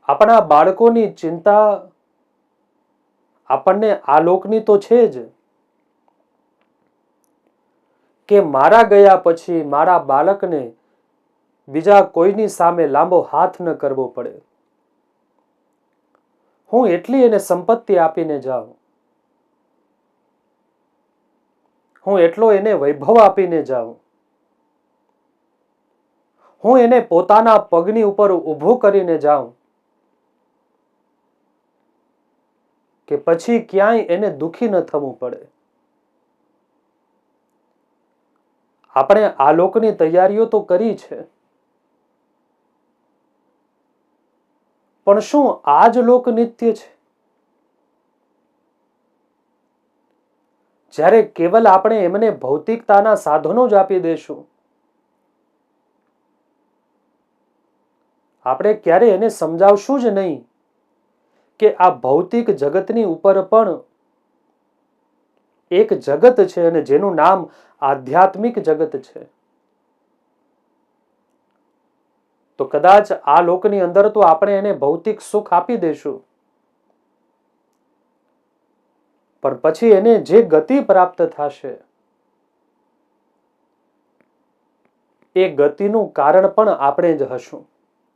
આપણા બાળકોની ચિંતા આપણને આ લોકની તો છે જ, કે મારા ગયા પછી મારા બાળકને બીજા કોઈની સામે લાંબો હાથ ન કરવો પડે. હું એટલી એને સંપત્તિ આપીને જાઉં, હું એટલો એને વૈભવ આપીને જાઉં, હું એને પોતાના પગની ઉપર ઊભું કરીને જાઉં કે પછી ક્યાંય એને દુખી ન થવું પડે. આપણે આ લોકની તૈયારીઓ તો કરી છે, પણ શું આ જ લોક નિત્ય છે? જ્યારે કેવલ આપણે એમને ભૌતિકતાના સાધનો જ આપી દેશું, આપણે ક્યારે એને સમજાવશું જ નહીં કે આ ભૌતિક જગતની ઉપર પણ એક જગત છે અને જેનું નામ આધ્યાત્મિક જગત છે. તો કદાચ આ લોકની અંદર તો આપણે એને ભૌતિક સુખ આપી દેશું, પણ પછી એને જે ગતિ પ્રાપ્ત થશે એ ગતિનું કારણ પણ આપણે જ હશું.